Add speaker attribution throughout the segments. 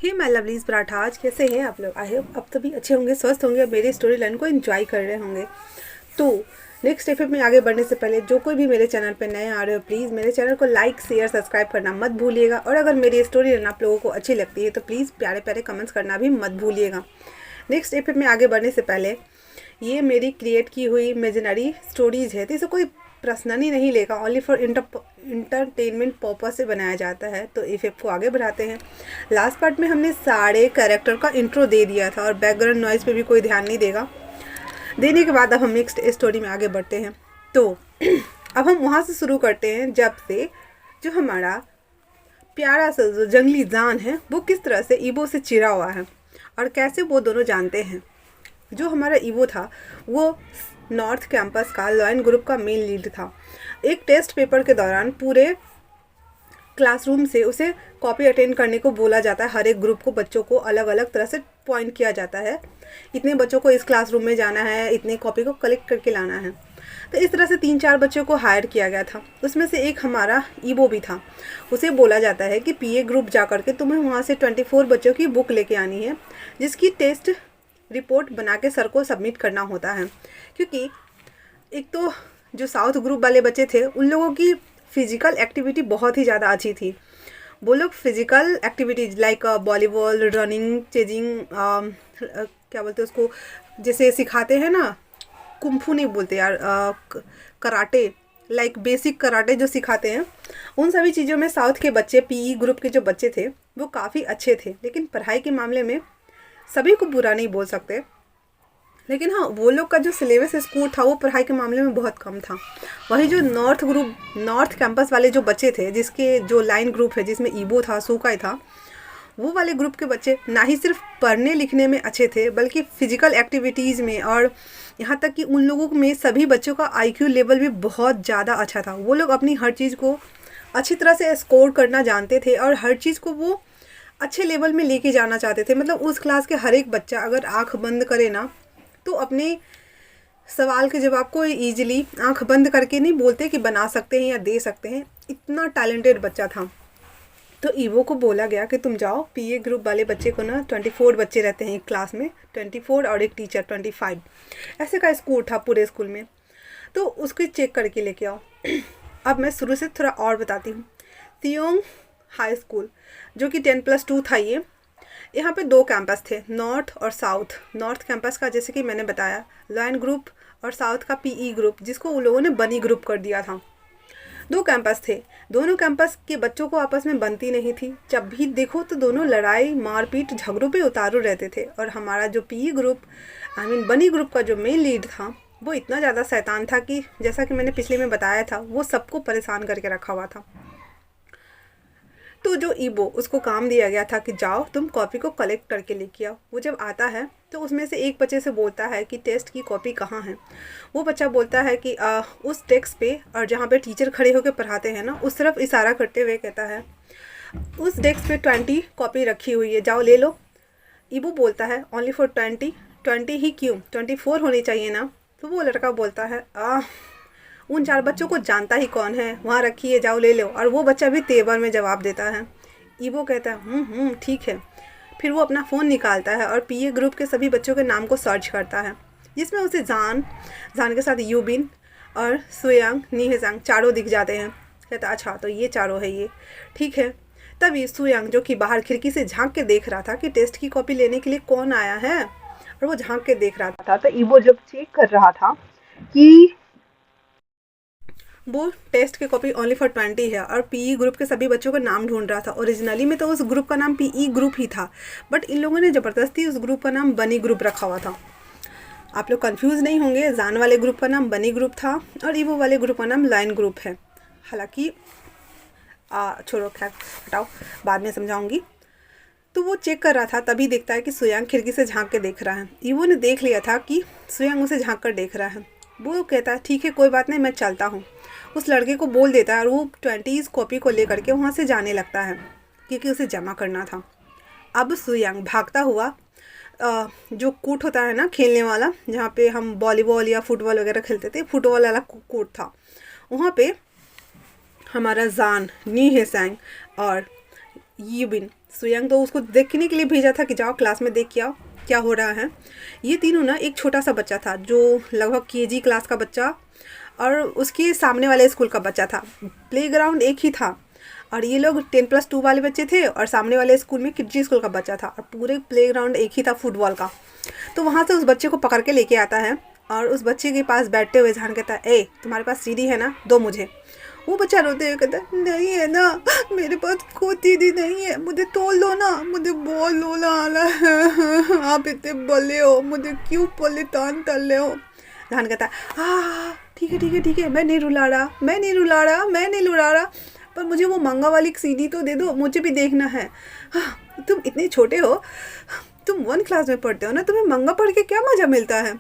Speaker 1: Hey my lovelies paratha, आज कैसे हैं आप लोग? आई होप अब तभी अच्छे होंगे, स्वस्थ होंगे, मेरी स्टोरी लाइन को एंजॉय कर रहे होंगे। तो नेक्स्ट एपिसोड में आगे बढ़ने से पहले जो कोई भी मेरे चैनल पर नए आ रहे हो, प्लीज़ मेरे चैनल को लाइक शेयर सब्सक्राइब करना मत भूलिएगा। और अगर मेरी स्टोरी लाइन आप लोगों को अच्छी लगती है तो प्लीज़ प्यारे प्यारे कमेंट्स करना भी मत भूलिएगा। नेक्स्ट एपिसोड में आगे बढ़ने से पहले ये मेरी क्रिएट की हुई इमेजिनरी स्टोरीज़ है, तो इसे कोई पर्सनली नहीं लेगा, ओनली फॉर इंटरटेनमेंट पर्पस से बनाया जाता है। तो इफेक्ट को आगे बढ़ाते हैं। लास्ट पार्ट में हमने सारे कैरेक्टर का इंट्रो दे दिया था और बैकग्राउंड नॉइज़ पे भी कोई ध्यान नहीं देगा। देने के बाद अब हम नेक्स्ट स्टोरी में आगे बढ़ते हैं। तो अब हम वहाँ से शुरू करते हैं जब से जो हमारा प्यारा सा जो जंगली जान है वो किस तरह से ईबो से चिरा हुआ है और कैसे वो दोनों जानते हैं। जो हमारा ईवो था वो नॉर्थ कैंपस का लॉयन ग्रुप का मेन लीड था। एक टेस्ट पेपर के दौरान पूरे क्लासरूम से उसे कॉपी अटेंड करने को बोला जाता है। हर एक ग्रुप को बच्चों को अलग अलग तरह से पॉइंट किया जाता है, इतने बच्चों को इस क्लासरूम में जाना है, इतने कॉपी को कलेक्ट करके लाना है। तो इस तरह से 3-4 बच्चों को हायर किया गया था। उसमें से एक हमारा ईवो भी था। उसे बोला जाता है कि पीए ग्रुप जा करके तुम्हें वहाँ से 24 बच्चों की बुक लेके आनी है, जिसकी टेस्ट रिपोर्ट बना के सर को सबमिट करना होता है। क्योंकि एक तो जो साउथ ग्रुप वाले बच्चे थे उन लोगों की फ़िज़िकल एक्टिविटी बहुत ही ज़्यादा अच्छी थी। वो लोग physical activities like volleyball, running, chasing, क्या बोलते हैं उसको, जैसे सिखाते हैं ना, कुंफू नहीं बोलते यार, कराटे, लाइक बेसिक कराटे जो सिखाते हैं, उन सभी चीज़ों में साउथ के बच्चे, पीई ग्रुप के जो बच्चे थे वो काफ़ी अच्छे थे। लेकिन पढ़ाई के मामले में सभी को बुरा नहीं बोल सकते, लेकिन हाँ वो लोग का जो सिलेबस स्कूल था वो पढ़ाई के मामले में बहुत कम था। वही जो नॉर्थ कैंपस वाले जो बच्चे थे, जिसके जो लाइन ग्रुप है जिसमें ईबो था, सुकाई था, वो वाले ग्रुप के बच्चे ना ही सिर्फ पढ़ने लिखने में अच्छे थे बल्कि फ़िज़िकल एक्टिविटीज़ में, और यहाँ तक कि उन लोगों में सभी बच्चों का आईक्यू लेवल भी बहुत ज़्यादा अच्छा था। वो लोग अपनी हर चीज़ को अच्छी तरह से स्कोर करना जानते थे और हर चीज़ को वो अच्छे लेवल में लेके जाना चाहते थे। मतलब उस क्लास के हर एक बच्चा अगर आंख बंद करे ना तो अपने सवाल के जवाब को ईजिली आंख बंद करके नहीं बोलते कि बना सकते हैं या दे सकते हैं, इतना टैलेंटेड बच्चा था। तो ईवो को बोला गया कि तुम जाओ, पीए ग्रुप वाले बच्चे को ना 24 बच्चे रहते हैं एक क्लास में, 24 और एक टीचर 25, ऐसे का स्कूल था पूरे स्कूल में, तो उसको चेक करके लेके आओ। अब मैं शुरू से थोड़ा और बताती हूँ। तियोंग हाई स्कूल जो कि 10+2 था, ये यहाँ पे 2 कैंपस थे, नॉर्थ और साउथ। नॉर्थ कैंपस का जैसे कि मैंने बताया लॉयन ग्रुप, और साउथ का पीई ग्रुप, जिसको उन लोगों ने बनी ग्रुप कर दिया था। 2 कैंपस थे। दोनों कैंपस के बच्चों को आपस में बनती नहीं थी। जब भी देखो तो दोनों लड़ाई, मारपीट, झगड़ों पे उतारू रहते थे। और हमारा जो पीई ग्रुप, बनी ग्रुप का जो मेन लीड था वो इतना ज़्यादा शैतान था कि जैसा कि मैंने पिछले में बताया था, वो सबको परेशान करके रखा हुआ था। तो जो ईबो, उसको काम दिया गया था कि जाओ तुम कॉपी को कलेक्ट करके लेके आओ। वो जब आता है तो उसमें से एक बच्चे से बोलता है कि टेस्ट की कॉपी कहाँ है। वो बच्चा बोलता है कि उस डेस्क पे, और जहाँ पे टीचर खड़े होकर पढ़ाते हैं ना, उस तरफ इशारा करते हुए कहता है उस डेस्क पे 20 कॉपी रखी हुई है, जाओ ले लो। ईबो बोलता है ओनली फॉर 20 ही क्यों, 24 होनी चाहिए ना। तो वो लड़का बोलता है उन 4 बच्चों को जानता ही कौन है, वहाँ रखी है, जाओ ले लो। और वो बच्चा भी तेवर में जवाब देता है। ईवो कहता है ठीक है। फिर वो अपना फ़ोन निकालता है और पीए ग्रुप के सभी बच्चों के नाम को सर्च करता है, जिसमें उसे जान के साथ यूबिन और सुयांग, नीहेजांग चारों दिख जाते हैं। कहता अच्छा तो ये चारों है, ये ठीक है। तभी सुयांग, जो कि बाहर खिड़की से झांक के देख रहा था कि टेस्ट की कॉपी लेने के लिए कौन आया है, और वो झांक के देख रहा था, तो ईवो जब चेक कर रहा था कि वो टेस्ट की कॉपी ओनली फॉर 20 है और पीई ग्रुप के सभी बच्चों का नाम ढूंढ रहा था। ओरिजिनली में तो उस ग्रुप का नाम पीई ग्रुप ही था, बट इन लोगों ने ज़बरदस्ती उस ग्रुप का नाम बनी ग्रुप रखा हुआ था। आप लोग कंफ्यूज नहीं होंगे, जान वाले ग्रुप का नाम बनी ग्रुप था और ईवो वाले ग्रुप का नाम लाइन ग्रुप है। हालांकि छोड़ो, खैर हटाओ, बाद में समझाऊंगी। तो वो चेक कर रहा था, तभी देखता है कि सुयांग खिड़की से झांक के देख रहा है। ईवो ने देख लिया था कि सुयांग उसे झांक कर देख रहा है। वो कहता है ठीक है कोई बात नहीं, मैं चलता हूँ। उस लड़के को बोल देता है और वो 20 कॉपी को लेकर के वहाँ से जाने लगता है, क्योंकि उसे जमा करना था। अब सुयांग भागता हुआ जो कोर्ट होता है ना खेलने वाला, जहाँ पे हम वॉलीबॉल या फुटबॉल वगैरह खेलते थे, फुटबॉल वाला कोर्ट था, वहाँ पे हमारा जान, नी हेसैंग और यूबिन सुयंग तो उसको देखने के लिए भेजा था कि जाओ क्लास में देख के आओ क्या हो रहा है। ये तीनों ना, एक छोटा सा बच्चा था जो लगभग केजी क्लास का बच्चा और उसके सामने वाले स्कूल का बच्चा था, प्लेग्राउंड एक ही था। और ये लोग 10+2 वाले बच्चे थे और सामने वाले स्कूल में किड्जी स्कूल का बच्चा था और पूरे प्लेग्राउंड एक ही था फुटबॉल का। तो वहाँ से उस बच्चे को पकड़ के लेके आता है और उस बच्चे के पास बैठते हुए जान कहता है, ए तुम्हारे पास सीडी है ना, दो मुझे। वो बच्चा रोते हुए कहता है, नहीं है ना, मेरे पास कोई सीडी नहीं है, मुझे तोल दो ना, मुझे बोल लो ना। आप इतने बले हो, मुझे क्यों परेशान कर रहे हो। जान कहता है, ठीक है ठीक है ठीक है, मैं नहीं रुला रहा, मैं नहीं रुला रहा, मैं नहीं रुला रहा, पर मुझे वो मंगा वाली सीडी तो दे दो, मुझे भी देखना है। तुम इतने छोटे हो, तुम 1 क्लास में पढ़ते हो ना, तुम्हें मंगा पढ़ के क्या मज़ा मिलता है।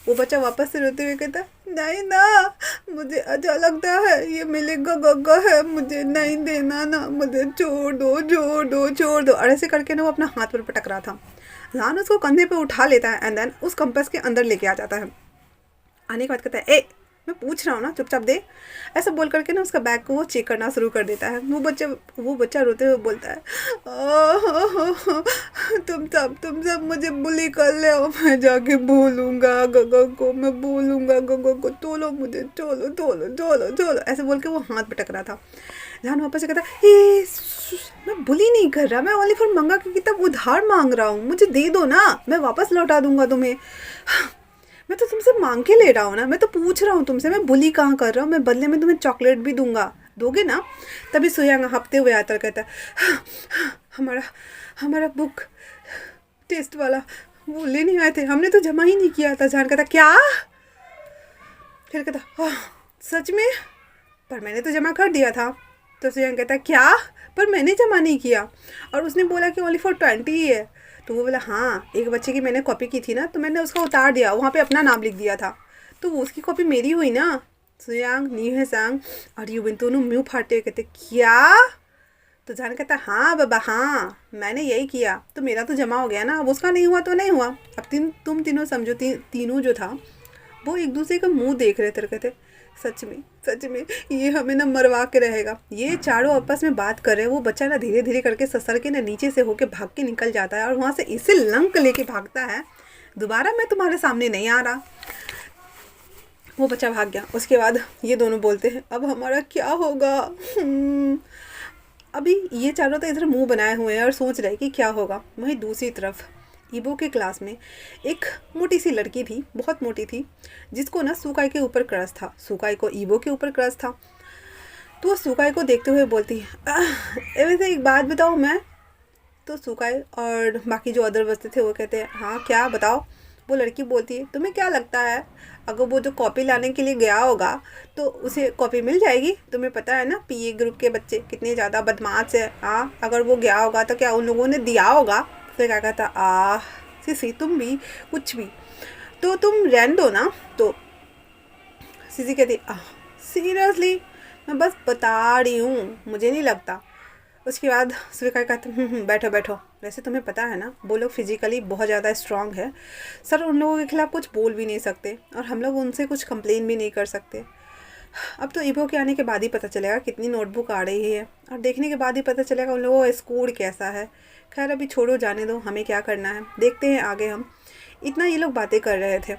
Speaker 1: वो बच्चा वापस से रोते हुए कहता, नहीं ना, मुझे अच्छा लगता है, ये मिलेगा गग्गा है, मुझे नहीं देना ना, मुझे छोड़ दो छोड़ दो छोड़ दो। और ऐसे करके ना वो अपना हाथ पर पटक रहा था। जान उसको कंधे पे उठा लेता है एंड देन उस कंपास के अंदर लेके आ जाता है। आने के बाद कहता है, ए मैं पूछ रहा हूँ ना, चुपचाप दे। ऐसा बोल करके ना उसका बैग को वो चेक करना शुरू कर देता है। वो बच्चा रोते हुए बोलता है, तुम सब मुझे बुली कर ले हो, मैं जाके बोलूँगा गगा को, मैं बोलूँगा गगा को, तोलो मुझे, तोलो तोलो तोलो तोलो। ऐसे बोल के वो हाथ पटक रहा था। जान वापस से कहता है, मैं बुली नहीं कर रहा, मैं ओनली फॉर मंगा की किताब उधार मांग रहा हूँ, मुझे दे दो ना, मैं वापस लौटा दूंगा तुम्हें। मैं तो तुमसे मांग के ले रहा हूँ ना, मैं तो पूछ रहा हूँ तुमसे, मैं बुली कहाँ कर रहा हूँ, मैं बदले में तुम्हें चॉकलेट भी दूंगा, दोगे ना। तभी सुयंग हफ्ते हुए आता कहता है, हमारा बुक टेस्ट वाला वो ले नहीं आए थे, हमने तो जमा ही नहीं किया था। जान कहता, क्या। फिर कहता, सच में, पर मैंने तो जमा कर दिया था। तो सुयंग कहता, क्या, पर मैंने जमा नहीं किया, और उसने बोला कि ओनली फॉर 20 ही है। तो वो बोला, हाँ, एक बच्चे की मैंने कॉपी की थी ना, तो मैंने उसका उतार दिया, वहाँ पे अपना नाम लिख दिया था, तो वो उसकी कॉपी मेरी हुई ना। सुयांग नी है सांग और यूबिन दोनों मुँह फाड़ते हुए कहते, क्या। तो जान कहता, हाँ बाबा हाँ, मैंने यही किया, तो मेरा तो जमा हो गया ना, अब उसका नहीं हुआ तो नहीं हुआ। अब तुम तीनों समझो, तीनों जो था वो एक दूसरे का मुंह देख रहे थे, कहते, सच में ये हमें ना मरवा के रहेगा। ये चारों आपस में बात कर रहे हैं। वो बच्चा ना धीरे धीरे करके ससर के ना नीचे से होके भाग के निकल जाता है और वहाँ से इसे लंक लेके भागता है, दोबारा मैं तुम्हारे सामने नहीं आ रहा। वो बच्चा भाग गया। उसके बाद ये दोनों बोलते हैं, अब हमारा क्या होगा। अभी ये चारों तो इधर मुंह बनाए हुए हैं और सोच रहे कि क्या होगा। वहीं दूसरी तरफ ईबो के क्लास में एक मोटी सी लड़की थी, बहुत मोटी थी, जिसको ना सुकाई के ऊपर क्रश था। सुकाई को ईबो के ऊपर क्रश था। तो वो सुकाई को देखते हुए बोलती है, वैसे एक बात बताऊँ मैं। तो सुकाई और बाकी जो अदर बच्चे थे वो कहते हैं, हाँ क्या बताओ। वो लड़की बोलती है, तुम्हें क्या लगता है अगर वो जो कॉपी लाने के लिए गया होगा तो उसे कॉपी मिल जाएगी। तुम्हें पता है ना पीए ग्रुप के बच्चे कितने ज़्यादा बदमाश है। हाँ, अगर वो गया होगा तो क्या उन लोगों ने दिया होगा। फिर क्या कहता, सीसी तुम भी कुछ भी, तो तुम रहने दो ना। तो सीसी कहती, सीरियसली मैं बस बता रही हूँ, मुझे नहीं लगता। उसके बाद स्वीकार कहते, बैठो बैठो, वैसे तुम्हें पता है ना वो लोग फिजिकली बहुत ज़्यादा स्ट्रांग है, सर उन लोगों के खिलाफ़ कुछ बोल भी नहीं सकते और हम लोग उनसे कुछ कंप्लेन भी नहीं कर सकते। अब तो ईबो के आने के बाद ही पता चलेगा कितनी नोटबुक आ रही है और देखने के बाद ही पता चलेगा उन लोगों का स्कोर कैसा है। खैर अभी छोड़ो, जाने दो, हमें क्या करना है, देखते हैं आगे हम। इतना ये लोग बातें कर रहे थे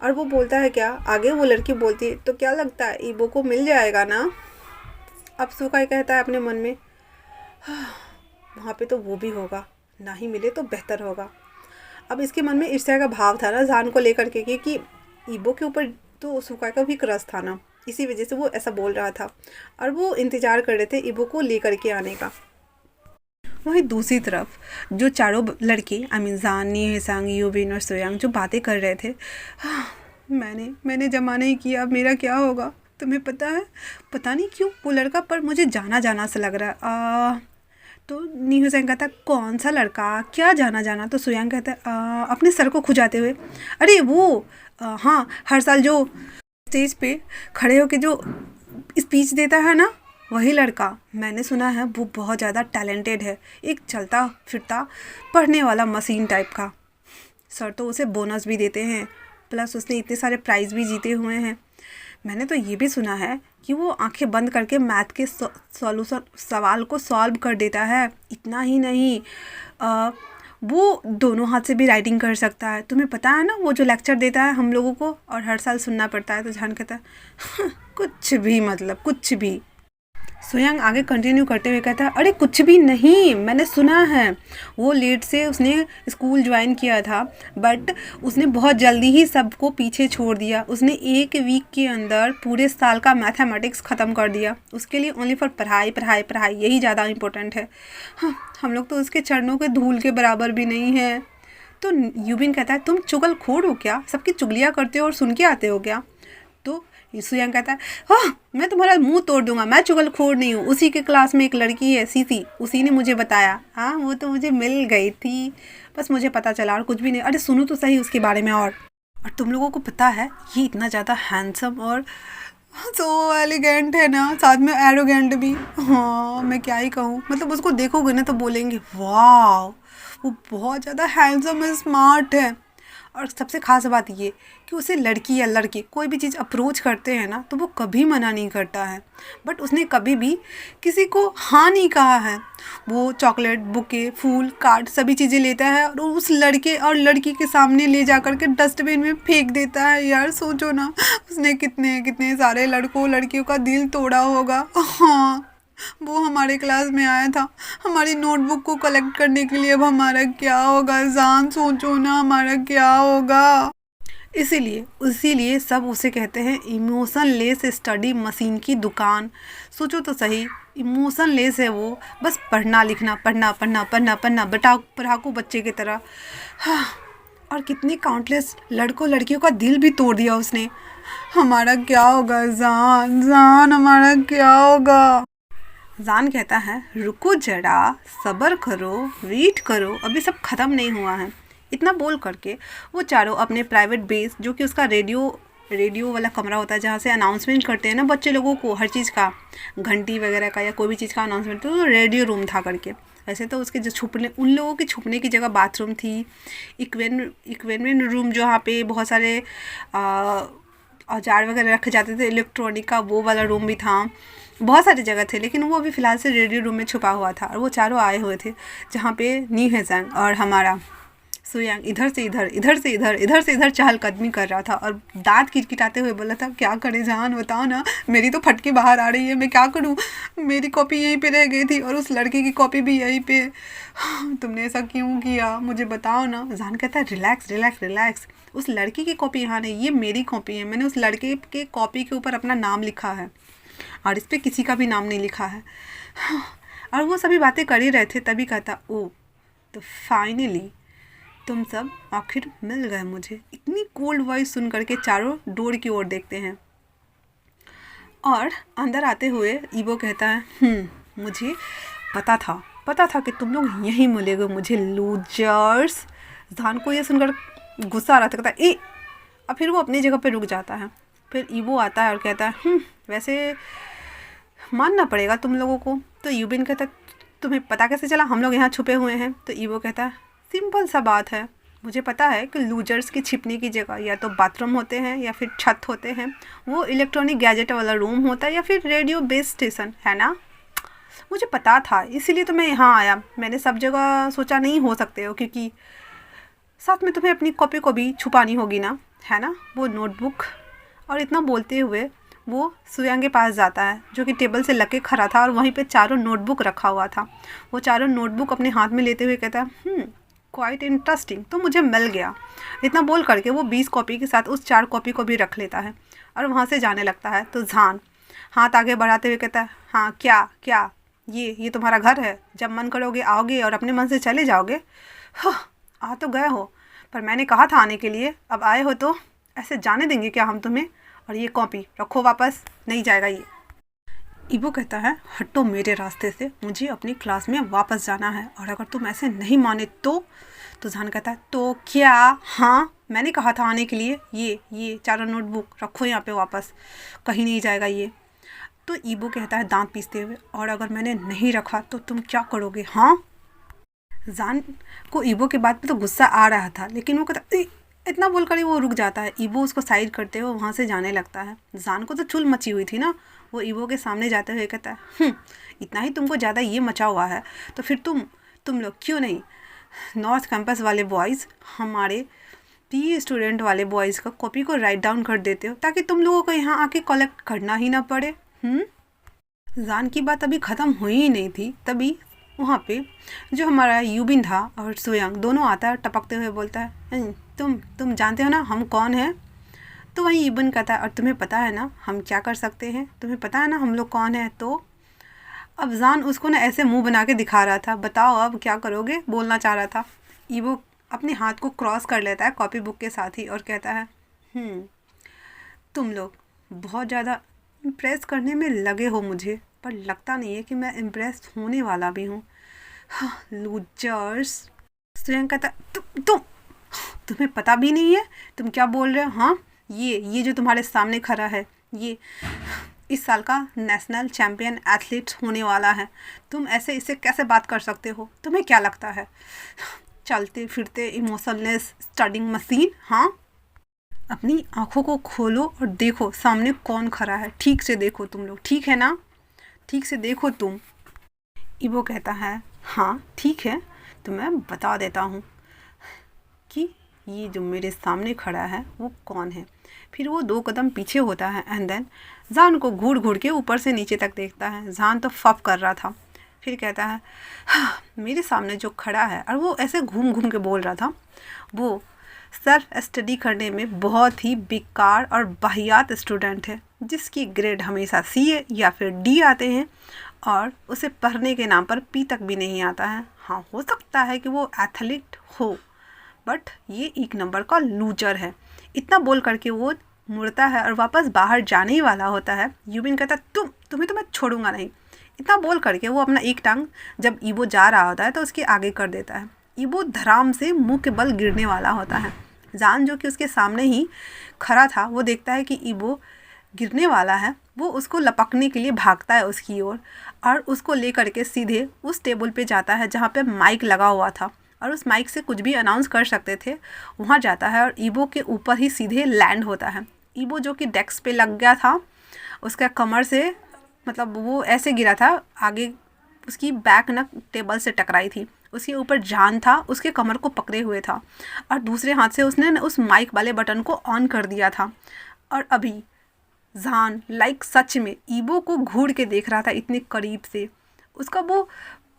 Speaker 1: और वो बोलता है क्या, आगे वो लड़की बोलती है, तो क्या लगता है ईबो को मिल जाएगा ना। अब सुकाई कहता है अपने मन में, वहाँ पे तो वो भी होगा, ना ही मिले तो बेहतर होगा। अब इसके मन में ईर्ष्या का भाव था ना जान को लेकर के कि ईबो के ऊपर तो सुकाई का भी क्रश था ना, इसी वजह से वो ऐसा बोल रहा था और वो इंतज़ार कर रहे थे ईबो को लेकर के आने का। वहीं दूसरी तरफ जो चारों लड़के जान, नी, हेसांग, यूबिन और सोयांग जो बातें कर रहे थे, मैंने जमा नहीं किया, अब मेरा क्या होगा। तुम्हें पता है, पता नहीं क्यों वो लड़का पर मुझे जाना जाना सा लग रहा है। तो नीहू सेंग कहता, कौन सा लड़का, क्या जाना जाना। तो सुयांग कहता है अपने सर को खुजाते हुए, अरे वो हाँ, हर साल जो स्टेज पे खड़े होके जो स्पीच देता है ना, वही लड़का। मैंने सुना है वो बहुत ज़्यादा टैलेंटेड है, एक चलता फिरता पढ़ने वाला मशीन टाइप का। सर तो उसे बोनस भी देते हैं, प्लस उसने इतने सारे प्राइज़ भी जीते हुए हैं। मैंने तो ये भी सुना है कि वो आंखें बंद करके मैथ के सॉल्यूशन सवाल को सॉल्व कर देता है। इतना ही नहीं, वो दोनों हाथ से भी राइटिंग कर सकता है। तुम्हें पता है ना, वो जो लेक्चर देता है हम लोगों को और हर साल सुनना पड़ता है। तो जहान कहता है कुछ भी, मतलब कुछ भी। सोयांग आगे कंटिन्यू करते हुए कहता है, अरे कुछ भी नहीं, मैंने सुना है वो लेट से उसने स्कूल ज्वाइन किया था, बट उसने बहुत जल्दी ही सबको पीछे छोड़ दिया। उसने 1 वीक के अंदर पूरे साल का मैथमेटिक्स ख़त्म कर दिया। उसके लिए ओनली फॉर पढ़ाई पढ़ाई पढ़ाई, यही ज़्यादा इम्पोर्टेंट है। हाँ, हम लोग तो उसके चरणों के धूल के बराबर भी नहीं है। तो यूबिन कहता है, तुम चुगलखोर हो क्या? सबकी चुगलियाँ करते हो और सुन के आते हो क्या? तो सोयांग कहता है, हाँ, मैं तुम्हारा मुंह तोड़ दूंगा, मैं चुगलखोर नहीं हूँ। उसी के क्लास में एक लड़की है सीसी, उसी ने मुझे बताया। हाँ, वो तो मुझे मिल गई थी, बस मुझे पता चला और कुछ भी नहीं। अरे सुनो तो सही उसके बारे में। और तुम लोगों को पता है ये इतना ज़्यादा हैंडसम और सो एलिगेंट है ना, साथ में एरोगेंट भी। हाँ, मैं क्या ही कहूँ, मतलब उसको देखोगे ना तो बोलेंगे वाह, वो बहुत ज़्यादा हैंडसम है, स्मार्ट है। और सबसे ख़ास बात ये कि उसे लड़की या लड़के कोई भी चीज़ अप्रोच करते हैं ना तो वो कभी मना नहीं करता है। बट उसने कभी भी किसी को हाँ नहीं कहा है। वो चॉकलेट, बुके, फूल, कार्ड सभी चीज़ें लेता है और उस लड़के और लड़की के सामने ले जा कर के डस्टबिन में फेंक देता है। यार सोचो ना, उसने कितने कितने सारे लड़कों लड़कियों का दिल तोड़ा होगा। हाँ, वो हमारे क्लास में आया था हमारी नोटबुक को कलेक्ट करने के लिए। अब हमारा क्या होगा जान, सोचो ना हमारा क्या होगा। इसीलिए सब उसे कहते हैं इमोशन लेस स्टडी मशीन की दुकान। सोचो तो सही, इमोशन लेस है वो, बस पढ़ना लिखना, पढ़ना पढ़ना पढ़ना पढ़ना, पढ़ाकू बच्चे की तरह। हाँ, और कितने काउंटलेस लड़कों लड़कियों का दिल भी तोड़ दिया उसने। हमारा क्या होगा जान, जान हमारा क्या होगा। जान कहता है, रुको जरा, सब्र करो, वेट करो, अभी सब ख़त्म नहीं हुआ है। इतना बोल करके वो चारों अपने प्राइवेट बेस, जो कि उसका रेडियो वाला कमरा होता है जहाँ से अनाउंसमेंट करते हैं ना बच्चे लोगों को, हर चीज़ का, घंटी वगैरह का या कोई भी चीज़ का अनाउंसमेंट, तो रेडियो रूम था करके। वैसे तो उसके जो छुपने, उन लोगों की छुपने की जगह बाथरूम थी, इक्विपमेंट रूम जहाँ पे बहुत सारे औजार वगैरह रखे जाते थे इलेक्ट्रॉनिक का, वो वाला रूम भी था। बहुत सारी जगह थे, लेकिन वो अभी फ़िलहाल से रेडियो रूम में छुपा हुआ था। और वो चारों आए हुए थे जहाँ पे नी हेजंग और हमारा सोयांग इधर से इधर, इधर से इधर, इधर से इधर चहलकदमी कर रहा था और दांत किटकिटाते हुए बोला था, क्या करें जान, बताओ ना, मेरी तो फटके बाहर आ रही है, मैं क्या करूं, मेरी कॉपी यहीं पे रह गई थी और उस लड़के की कॉपी भी यहीं पे। तुमने ऐसा क्यों किया, मुझे बताओ ना। जान कहता है, रिलैक्स रिलैक्स रिलैक्स, उस लड़की की कॉपी यहाँ नहीं, ये मेरी कॉपी है। मैंने उस लड़के के कॉपी के ऊपर अपना नाम लिखा है और इस पर किसी का भी नाम नहीं लिखा है। और वो सभी बातें कर ही रहे थे, तभी कहता, ओ तो फाइनली तुम सब आखिर मिल गए मुझे। इतनी कोल्ड वॉइस सुन करके चारों डोर की ओर देखते हैं और अंदर आते हुए ईबो कहता है, मुझे पता था कि तुम लोग यहीं मिलेगे मुझे, लूजर्स। जान को ये सुनकर गुस्सा आ रहा था, कहता है, ए। और फिर वो अपनी जगह पे रुक जाता है। फिर ईबो आता है और कहता है, वैसे मानना पड़ेगा तुम लोगों को। तो यूबिन कहता है, तुम्हें पता कैसे चला हम लोग यहाँ छुपे हुए हैं? तो ईबो कहता है, सिंपल सा बात है, मुझे पता है कि लूजर्स की छिपने की जगह या तो बाथरूम होते हैं या फिर छत होते हैं, वो इलेक्ट्रॉनिक गैजेट वाला रूम होता है या फिर रेडियो बेस स्टेशन है ना। मुझे पता था, इसीलिए तो मैं यहाँ आया। मैंने सब जगह सोचा नहीं हो सकते हो, क्योंकि साथ में तुम्हें अपनी कॉपी को भी छुपानी होगी ना, है ना, वो नोटबुक। और इतना बोलते हुए वो सोयांग के पास जाता है जो कि टेबल से लगे खड़ा था और वहीं पे चारों नोटबुक रखा हुआ था। वो चारों नोटबुक अपने हाथ में लेते हुए कहता है, क्वाइट इंटरेस्टिंग, तो मुझे मिल गया। इतना बोल करके वो 20 कॉपी के साथ उस 4 कॉपी को भी रख लेता है और वहाँ से जाने लगता है। तो जान हाथ आगे बढ़ाते हुए कहता है, हाँ क्या ये तुम्हारा घर है? जब मन करोगे आओगे और अपने मन से चले जाओगे। आ तो गए हो, पर मैंने कहा था आने के लिए, अब आए हो तो ऐसे जाने देंगे क्या हम तुम्हें? और ये कॉपी रखो, वापस नहीं जाएगा ये। ईबो कहता है, हटो मेरे रास्ते से, मुझे अपनी क्लास में वापस जाना है और अगर तुम ऐसे नहीं माने तो जान कहता है, तो क्या? हाँ, मैंने कहा था आने के लिए, ये 4 नोटबुक रखो यहाँ पे, वापस कहीं नहीं जाएगा ये। तो ईबो कहता है दांत पीसते हुए, और अगर मैंने नहीं रखा तो तुम क्या करोगे? हाँ। जान को ईबो के बात पे तो गुस्सा आ रहा था, लेकिन वो कहता, इतना बोलकर ही वो रुक जाता है। ईबो उसको साइड करते हुए वहाँ से जाने लगता है। जान को तो चुल मची हुई थी ना। वो ईबो के सामने जाते हुए कहता है, इतना ही तुमको ज़्यादा ये मचा हुआ है तो फिर तुम लोग क्यों नहीं नॉर्थ कैंपस वाले बॉयज़ हमारे पी स्टूडेंट वाले बॉयज़ का कॉपी को राइट डाउन कर देते हो, ताकि तुम लोगों को यहाँ आके कलेक्ट करना ही ना पड़े। जान की बात अभी ख़त्म हुई ही नहीं थी, तभी वहाँ पे जो हमारा यूबिन था और सोयांग दोनों आता है, टपकते हुए बोलता है, तुम जानते हो ना हम कौन हैं? तो वहीं यूबिन कहता है, और तुम्हें पता है ना हम क्या कर सकते हैं? तुम्हें पता है ना हम लोग कौन हैं? तो अब जान उसको ना ऐसे मुंह बना के दिखा रहा था, बताओ अब क्या करोगे, बोलना चाह रहा था। ईबो अपने हाथ को क्रॉस कर लेता है कॉपी बुक के साथ ही और कहता है, तुम लोग बहुत ज़्यादा इम्प्रेस करने में लगे हो मुझे, पर लगता नहीं है कि मैं इम्प्रेस होने वाला भी हूँ। लूजर्स। स्वयं कहता, तुम्हें पता भी नहीं है तुम क्या बोल रहे हो? हाँ, ये जो तुम्हारे सामने खड़ा है ये इस साल का नेशनल चैम्पियन एथलीट होने वाला है। तुम ऐसे इससे कैसे बात कर सकते हो? तुम्हें क्या लगता है चलते फिरते इमोशनलेस स्टडिंग मशीन? हाँ, अपनी आँखों को खोलो और देखो सामने कौन खड़ा है। ठीक से देखो तुम लोग, ठीक है ना? ठीक से देखो तुम। ईबो कहता है, हाँ ठीक है, तो मैं बता देता हूँ कि ये जो मेरे सामने खड़ा है वो कौन है। फिर वो 2 कदम पीछे होता है एंड देन जान को घूर घूर के ऊपर से नीचे तक देखता है। जान तो फप कर रहा था। फिर कहता है, मेरे सामने जो खड़ा है, और वो ऐसे घूम घूम के बोल रहा था, वो सेल्फ स्टडी करने में बहुत ही बेकार और वाहियात स्टूडेंट है, जिसकी ग्रेड हमेशा सी या फिर डी आते हैं और उसे पढ़ने के नाम पर पी तक भी नहीं आता है। हाँ, हो सकता है कि वो एथलीट हो, बट ये 1 नंबर का लूजर है। इतना बोल करके वो मुड़ता है और वापस बाहर जाने ही वाला होता है। यूबिन कहता, तुम्हें तो मैं छोड़ूंगा नहीं। इतना बोल करके वो अपना एक टांग जब ईबो जा रहा होता है तो उसके आगे कर देता है। ईबो धराम से मुंह के बल गिरने वाला होता है। जान जो कि उसके सामने ही खड़ा था, वो देखता है कि ईबो गिरने वाला है। वो उसको लपकने के लिए भागता है उसकी ओर और उसको ले करके सीधे उस टेबल पे जाता है जहाँ पे माइक लगा हुआ था और उस माइक से कुछ भी अनाउंस कर सकते थे। वहाँ जाता है और ईबो के ऊपर ही सीधे लैंड होता है। ईबो जो कि डेस्क पे लग गया था, उसका कमर से मतलब वो ऐसे गिरा था, आगे उसकी बैक ना टेबल से टकराई थी। उसके ऊपर जान था, उसके कमर को पकड़े हुए था और दूसरे हाथ से उसने उस माइक वाले बटन को ऑन कर दिया था। और अभी जान सच में ईबो को घूर के देख रहा था इतने करीब से। उसका वो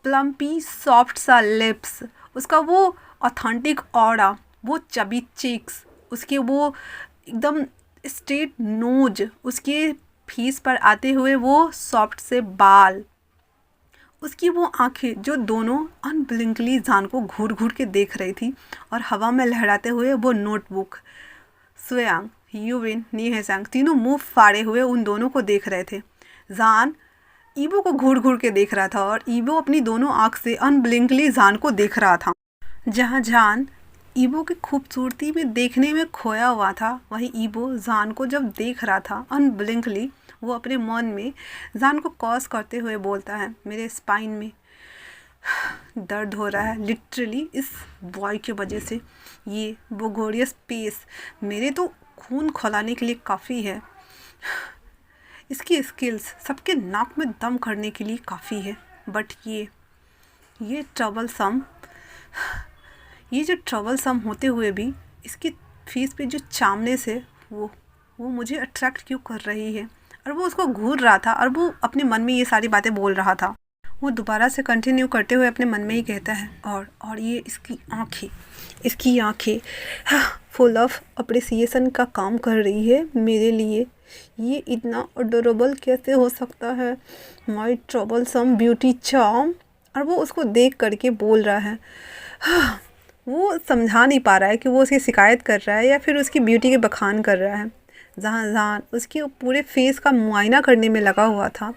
Speaker 1: प्लम्पी सॉफ्ट सा लिप्स, उसका वो ऑथेंटिक ऑरा, वो चबी चिक्स, उसके वो एकदम स्ट्रेट नोज, उसके फेस पर आते हुए वो सॉफ्ट से बाल, उसकी वो आंखें जो दोनों अनब्लिंकली जान को घूर घूर के देख रही थी और हवा में लहराते हुए वो नोटबुक। स्वयांग, यूविन, नीहेसांग तीनों मुंह फाड़े हुए उन दोनों को देख रहे थे। जान ईबो को घूर घूर के देख रहा था और ईबो अपनी दोनों आँख से अनब्लिंकली जान को देख रहा था। जहाँ जान ईबो की खूबसूरती में देखने में खोया हुआ था, वहीं ईबो जान को जब देख रहा था अनब्लिंकली, वो अपने मन में जान को कॉज करते हुए बोलता है, मेरे स्पाइन में दर्द हो रहा है लिटरली इस बॉय की वजह से। ये बोगोरियस पेस मेरे तो खून खौलाने के लिए काफ़ी है। इसकी स्किल्स सबके नाक में दम करने के लिए काफ़ी है, बट ये ट्रबल सम होते हुए भी इसकी फेस पे जो चामनेस है वो मुझे अट्रैक्ट क्यों कर रही है। और वो उसको घूर रहा था और वो अपने मन में ये सारी बातें बोल रहा था। वो दोबारा से कंटिन्यू करते हुए अपने मन में ही कहता है, और ये इसकी आँखें फुल ऑफ अप्रिसिएशन का काम कर रही है मेरे लिए। ये इतना अडोरेबल कैसे हो सकता है, माय ट्रबलसम ब्यूटी चार्म। और वो उसको देख करके बोल रहा है। वो समझा नहीं पा रहा है कि वो उसकी शिकायत कर रहा है या फिर उसकी ब्यूटी के बखान कर रहा है। जहाँ उसके पूरे फेस का मुआयना करने में लगा हुआ था,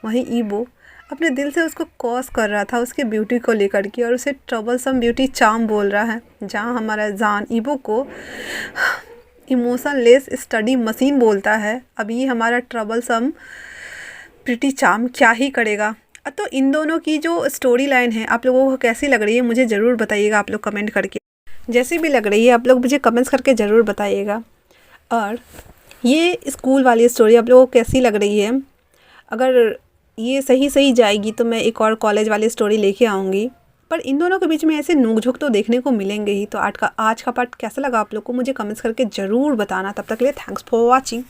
Speaker 1: वहीं ईबो अपने दिल से उसको कॉज कर रहा था उसके ब्यूटी को लेकर के और उसे ट्रबलसम ब्यूटी चार्म बोल रहा है। जहाँ हमारा जान ईबो को इमोशनलेस स्टडी मशीन बोलता है, अब ये हमारा ट्रबलसम प्रिटी चार्म क्या ही करेगा। तो इन दोनों की जो स्टोरी लाइन है आप लोगों को कैसी लग रही है मुझे ज़रूर बताइएगा आप लोग कमेंट करके। जैसी भी लग रही है आप लोग मुझे कमेंट्स करके ज़रूर बताइएगा। और ये स्कूल वाली स्टोरी आप लोगों को कैसी लग रही है? अगर ये सही सही जाएगी तो मैं एक और कॉलेज वाली स्टोरी लेके आऊँगी, पर इन दोनों के बीच में ऐसे नोक-झोंक तो देखने को मिलेंगे ही। तो आज का पार्ट कैसा लगा आप लोग को मुझे कमेंट्स करके ज़रूर बताना। तब तक के लिए थैंक्स फॉर वॉचिंग।